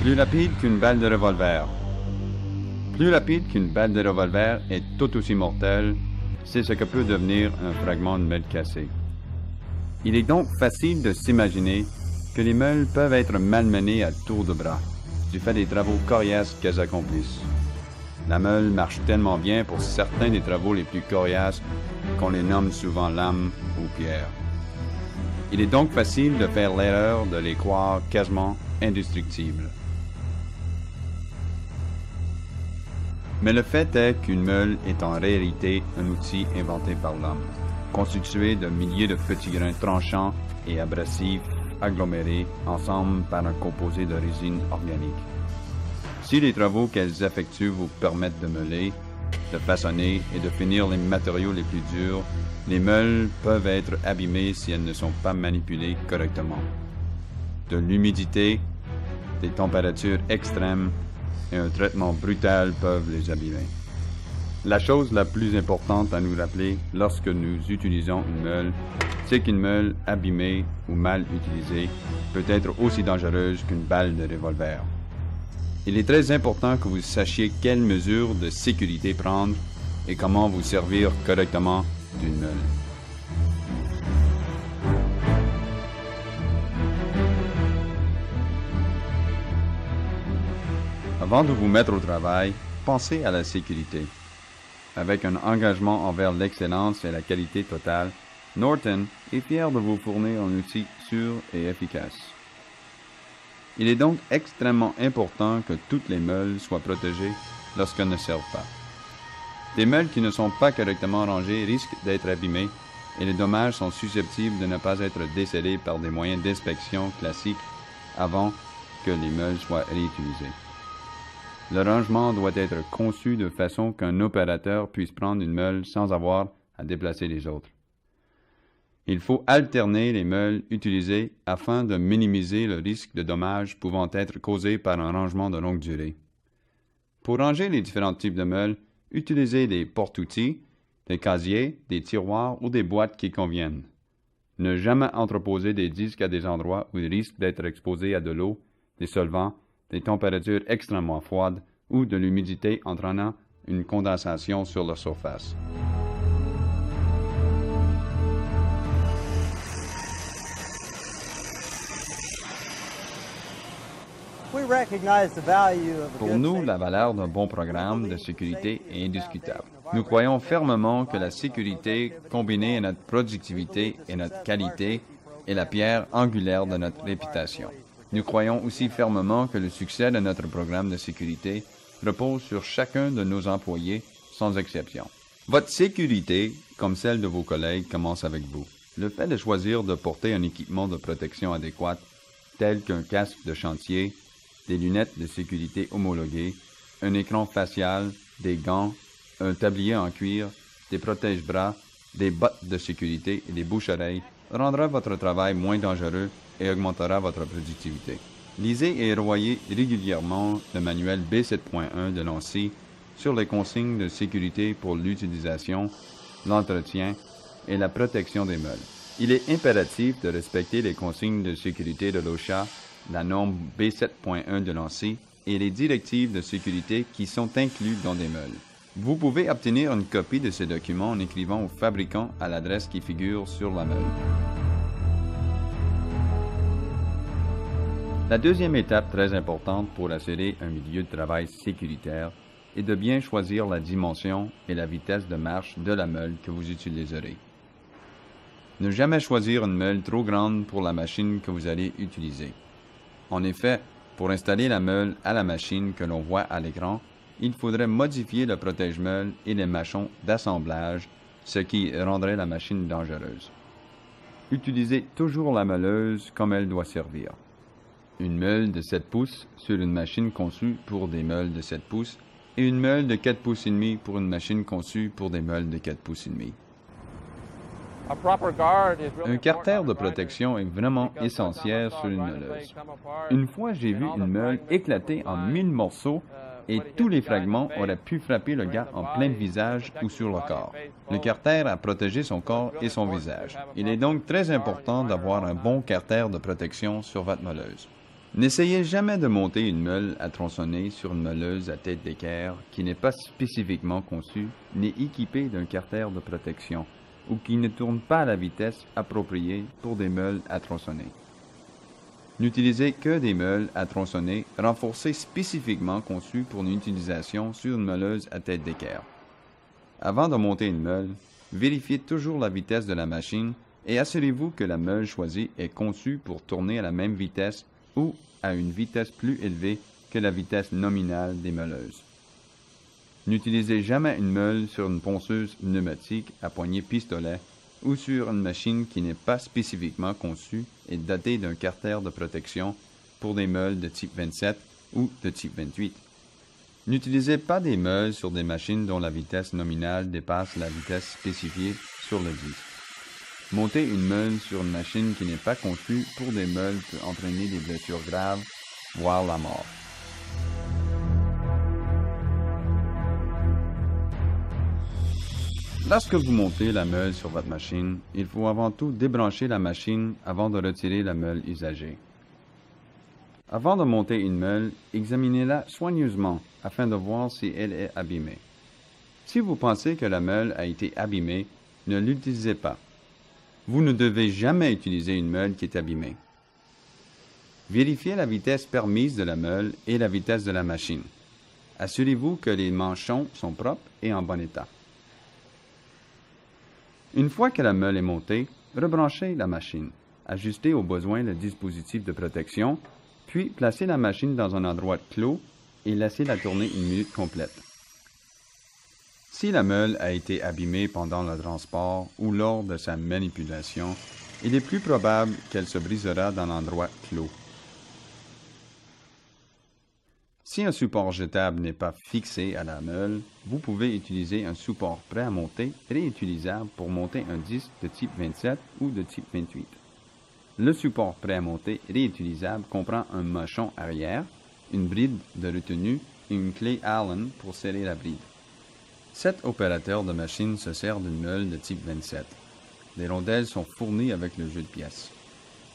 Plus rapide qu'une balle de revolver. Plus rapide qu'une balle de revolver est tout aussi mortelle, c'est ce que peut devenir un fragment de meule cassé. Il est donc facile de s'imaginer que les meules peuvent être malmenées à tour de bras, du fait des travaux coriaces qu'elles accomplissent. La meule marche tellement bien pour certains des travaux les plus coriaces qu'on les nomme souvent lames ou pierres. Il est donc facile de faire l'erreur de les croire quasiment indestructibles. Mais le fait est qu'une meule est en réalité un outil inventé par l'homme, constitué de milliers de petits grains tranchants et abrasifs agglomérés ensemble par un composé de résine organique. Si les travaux qu'elles effectuent vous permettent de meuler, de façonner et de finir les matériaux les plus durs, les meules peuvent être abîmées si elles ne sont pas manipulées correctement. De l'humidité, des températures extrêmes et un traitement brutal peuvent les abîmer. La chose la plus importante à nous rappeler lorsque nous utilisons une meule, c'est qu'une meule abîmée ou mal utilisée peut être aussi dangereuse qu'une balle de revolver. Il est très important que vous sachiez quelles mesures de sécurité prendre et comment vous servir correctement d'une meule. Avant de vous mettre au travail, pensez à la sécurité. Avec un engagement envers l'excellence et la qualité totale, Norton est fier de vous fournir un outil sûr et efficace. Il est donc extrêmement important que toutes les meules soient protégées lorsqu'elles ne servent pas. Des meules qui ne sont pas correctement rangées risquent d'être abîmées et les dommages sont susceptibles de ne pas être décelés par des moyens d'inspection classiques avant que les meules soient réutilisées. Le rangement doit être conçu de façon qu'un opérateur puisse prendre une meule sans avoir à déplacer les autres. Il faut alterner les meules utilisées afin de minimiser le risque de dommages pouvant être causés par un rangement de longue durée. Pour ranger les différents types de meules, utilisez des porte-outils, des casiers, des tiroirs ou des boîtes qui conviennent. Ne jamais entreposer des disques à des endroits où ils risquent d'être exposés à de l'eau, des solvants, des températures extrêmement froides ou de l'humidité entraînant une condensation sur leur surface. Pour nous, la valeur d'un bon programme de sécurité est indiscutable. Nous croyons fermement que la sécurité, combinée à notre productivité et notre qualité, est la pierre angulaire de notre réputation. Nous croyons aussi fermement que le succès de notre programme de sécurité repose sur chacun de nos employés, sans exception. Votre sécurité, comme celle de vos collègues, commence avec vous. Le fait de choisir de porter un équipement de protection adéquat, tel qu'un casque de chantier, des lunettes de sécurité homologuées, un écran facial, des gants, un tablier en cuir, des protège-bras, des bottes de sécurité et des bouches-oreilles, rendra votre travail moins dangereux et augmentera votre productivité. Lisez et revoyez régulièrement le manuel B7.1 de l'ANSI sur les consignes de sécurité pour l'utilisation, l'entretien et la protection des meules. Il est impératif de respecter les consignes de sécurité de l'OSHA, la norme B7.1 de l'ANSI et les directives de sécurité qui sont incluses dans des meules. Vous pouvez obtenir une copie de ces documents en écrivant au fabricant à l'adresse qui figure sur la meule. La deuxième étape très importante pour assurer un milieu de travail sécuritaire est de bien choisir la dimension et la vitesse de marche de la meule que vous utiliserez. Ne jamais choisir une meule trop grande pour la machine que vous allez utiliser. En effet, pour installer la meule à la machine que l'on voit à l'écran, il faudrait modifier le protège-meule et les mâchons d'assemblage, ce qui rendrait la machine dangereuse. Utilisez toujours la meuleuse comme elle doit servir. Une meule de 7 pouces sur une machine conçue pour des meules de 7 pouces et une meule de 4 pouces et demi pour une machine conçue pour des meules de 4 pouces et demi. Un carter de protection est vraiment essentiel sur une meuleuse. Une fois, j'ai vu une meule éclater en 1000 morceaux et tous les fragments auraient pu frapper le gars en plein visage ou sur le corps. Le carter a protégé son corps et son visage. Il est donc très important d'avoir un bon carter de protection sur votre meuleuse. N'essayez jamais de monter une meule à tronçonner sur une meuleuse à tête d'équerre qui n'est pas spécifiquement conçue ni équipée d'un carter de protection ou qui ne tourne pas à la vitesse appropriée pour des meules à tronçonner. N'utilisez que des meules à tronçonner renforcées spécifiquement conçues pour une utilisation sur une meuleuse à tête d'équerre. Avant de monter une meule, vérifiez toujours la vitesse de la machine et assurez-vous que la meule choisie est conçue pour tourner à la même vitesse ou à une vitesse plus élevée que la vitesse nominale des meuleuses. N'utilisez jamais une meule sur une ponceuse pneumatique à poignée pistolet ou sur une machine qui n'est pas spécifiquement conçue et dotée d'un carter de protection pour des meules de type 27 ou de type 28. N'utilisez pas des meules sur des machines dont la vitesse nominale dépasse la vitesse spécifiée sur le disque. Monter une meule sur une machine qui n'est pas conçue pour des meules peut entraîner des blessures graves, voire la mort. Lorsque vous montez la meule sur votre machine, il faut avant tout débrancher la machine avant de retirer la meule usagée. Avant de monter une meule, examinez-la soigneusement afin de voir si elle est abîmée. Si vous pensez que la meule a été abîmée, ne l'utilisez pas. Vous ne devez jamais utiliser une meule qui est abîmée. Vérifiez la vitesse permise de la meule et la vitesse de la machine. Assurez-vous que les manchons sont propres et en bon état. Une fois que la meule est montée, rebranchez la machine. Ajustez au besoin le dispositif de protection, puis placez la machine dans un endroit clos et laissez-la tourner une minute complète. Si la meule a été abîmée pendant le transport ou lors de sa manipulation, il est plus probable qu'elle se brisera dans l'endroit clos. Si un support jetable n'est pas fixé à la meule, vous pouvez utiliser un support prêt à monter réutilisable pour monter un disque de type 27 ou de type 28. Le support prêt à monter réutilisable comprend un manchon arrière, une bride de retenue et une clé Allen pour serrer la bride. Cet opérateur de machine se sert d'une meule de type 27. Les rondelles sont fournies avec le jeu de pièces.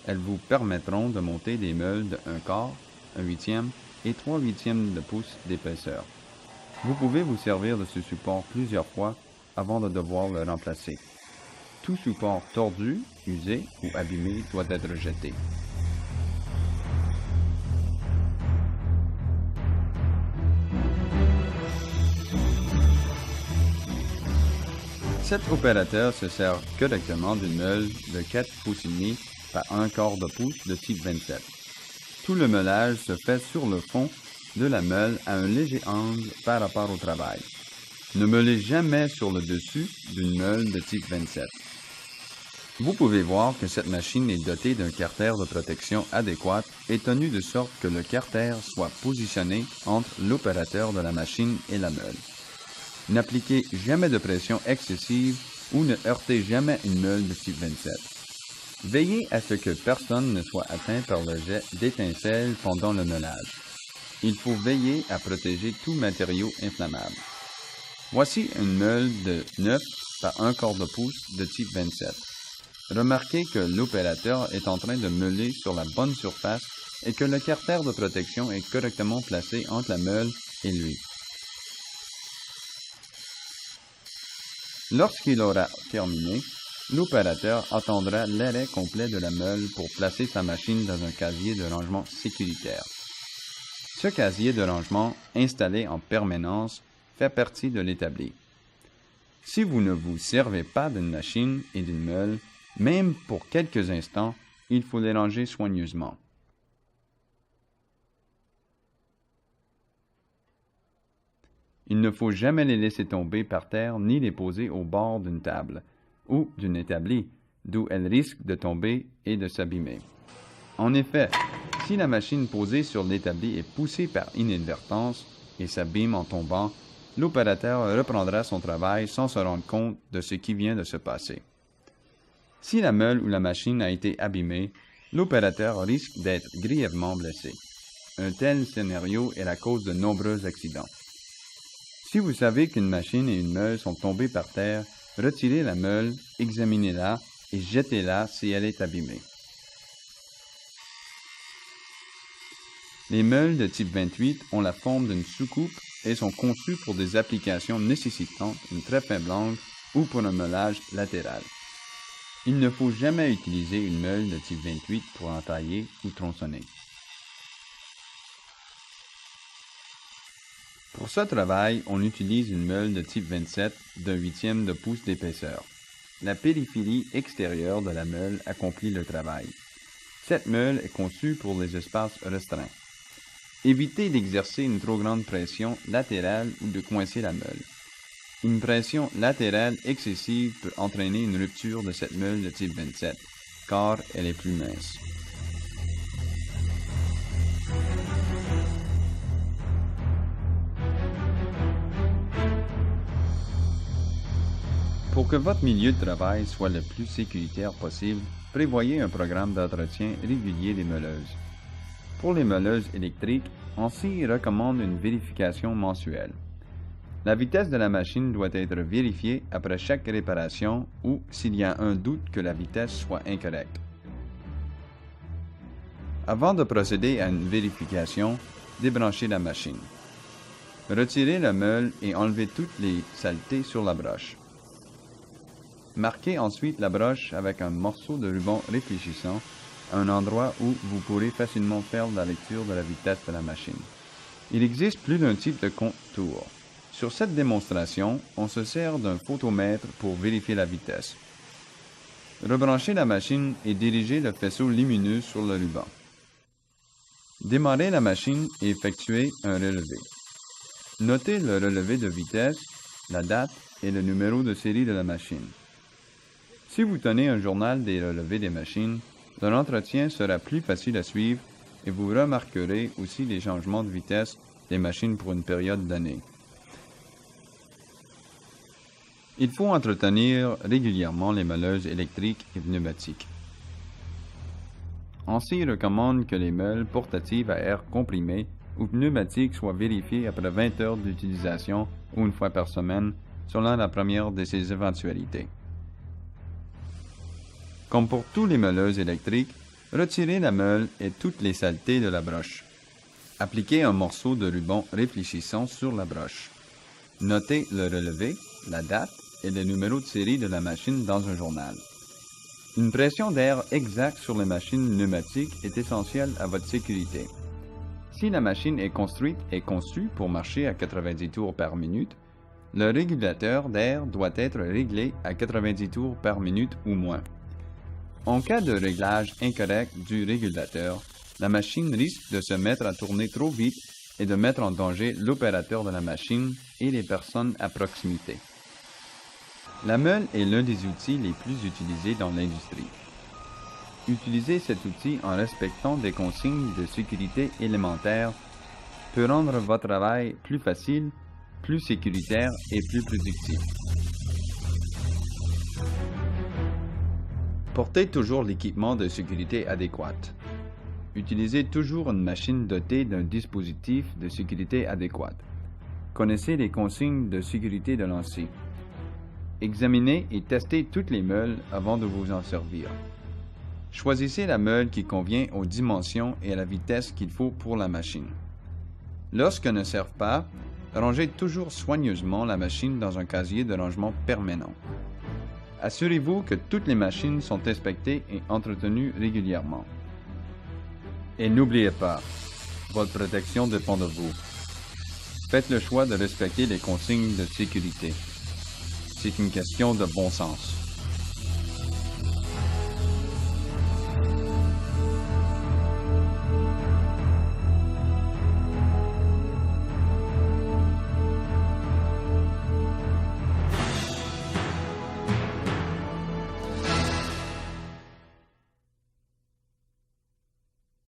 Elles vous permettront de monter des meules de 1/4, 1/8 et 3/8 de pouce d'épaisseur. Vous pouvez vous servir de ce support plusieurs fois avant de devoir le remplacer. Tout support tordu, usé ou abîmé doit être jeté. Cet opérateur se sert correctement d'une meule de 4 pouces et demi par 1/4 de pouce de type 27. Tout le meulage se fait sur le fond de la meule à un léger angle par rapport au travail. Ne meulez jamais sur le dessus d'une meule de type 27. Vous pouvez voir que cette machine est dotée d'un carter de protection adéquat et tenu de sorte que le carter soit positionné entre l'opérateur de la machine et la meule. N'appliquez jamais de pression excessive ou ne heurtez jamais une meule de type 27. Veillez à ce que personne ne soit atteint par le jet d'étincelles pendant le meulage. Il faut veiller à protéger tout matériau inflammable. Voici une meule de 9 par 1/4 de pouce de type 27. Remarquez que l'opérateur est en train de meuler sur la bonne surface et que le carter de protection est correctement placé entre la meule et lui. Lorsqu'il aura terminé, l'opérateur attendra l'arrêt complet de la meule pour placer sa machine dans un casier de rangement sécuritaire. Ce casier de rangement, installé en permanence, fait partie de l'établi. Si vous ne vous servez pas d'une machine et d'une meule, même pour quelques instants, il faut les ranger soigneusement. Il ne faut jamais les laisser tomber par terre ni les poser au bord d'une table ou d'une établi, d'où elles risquent de tomber et de s'abîmer. En effet, si la machine posée sur l'établi est poussée par inadvertance et s'abîme en tombant, l'opérateur reprendra son travail sans se rendre compte de ce qui vient de se passer. Si la meule ou la machine a été abîmée, l'opérateur risque d'être grièvement blessé. Un tel scénario est la cause de nombreux accidents. Si vous savez qu'une machine et une meule sont tombées par terre, retirez la meule, examinez-la et jetez-la si elle est abîmée. Les meules de type 28 ont la forme d'une soucoupe et sont conçus pour des applications nécessitant une très faible angle ou pour un meulage latéral. Il ne faut jamais utiliser une meule de type 28 pour entailler ou tronçonner. Pour ce travail, on utilise une meule de type 27 d'un huitième de pouce d'épaisseur. La périphérie extérieure de la meule accomplit le travail. Cette meule est conçue pour les espaces restreints. Évitez d'exercer une trop grande pression latérale ou de coincer la meule. Une pression latérale excessive peut entraîner une rupture de cette meule de type 27, car elle est plus mince. Pour que votre milieu de travail soit le plus sécuritaire possible, prévoyez un programme d'entretien régulier des meuleuses. Pour les meuleuses électriques, ANSI recommande une vérification mensuelle. La vitesse de la machine doit être vérifiée après chaque réparation ou s'il y a un doute que la vitesse soit incorrecte. Avant de procéder à une vérification, débranchez la machine. Retirez la meule et enlevez toutes les saletés sur la broche. Marquez ensuite la broche avec un morceau de ruban réfléchissant à un endroit où vous pourrez facilement faire la lecture de la vitesse de la machine. Il existe plus d'un type de contour. Sur cette démonstration, on se sert d'un photomètre pour vérifier la vitesse. Rebranchez la machine et dirigez le faisceau lumineux sur le ruban. Démarrez la machine et effectuez un relevé. Notez le relevé de vitesse, la date et le numéro de série de la machine. Si vous tenez un journal des relevés des machines, leur entretien sera plus facile à suivre et vous remarquerez aussi les changements de vitesse des machines pour une période donnée. Il faut entretenir régulièrement les meuleuses électriques et pneumatiques. ANSI recommande que les meules portatives à air comprimé ou pneumatiques soient vérifiées après 20 heures d'utilisation ou une fois par semaine, selon la première de ces éventualités. Comme pour tous les meuleuses électriques, retirez la meule et toutes les saletés de la broche. Appliquez un morceau de ruban réfléchissant sur la broche. Notez le relevé, la date et le numéro de série de la machine dans un journal. Une pression d'air exacte sur les machines pneumatiques est essentielle à votre sécurité. Si la machine est construite et conçue pour marcher à 90 tours par minute, le régulateur d'air doit être réglé à 90 tours par minute ou moins. En cas de réglage incorrect du régulateur, la machine risque de se mettre à tourner trop vite et de mettre en danger l'opérateur de la machine et les personnes à proximité. La meule est l'un des outils les plus utilisés dans l'industrie. Utiliser cet outil en respectant des consignes de sécurité élémentaires peut rendre votre travail plus facile, plus sécuritaire et plus productif. Portez toujours l'équipement de sécurité adéquat. Utilisez toujours une machine dotée d'un dispositif de sécurité adéquat. Connaissez les consignes de sécurité de l'ANSI. Examinez et testez toutes les meules avant de vous en servir. Choisissez la meule qui convient aux dimensions et à la vitesse qu'il faut pour la machine. Lorsqu'elles ne servent pas, rangez toujours soigneusement la machine dans un casier de rangement permanent. Assurez-vous que toutes les machines sont inspectées et entretenues régulièrement. Et n'oubliez pas, votre protection dépend de vous. Faites le choix de respecter les consignes de sécurité. C'est une question de bon sens.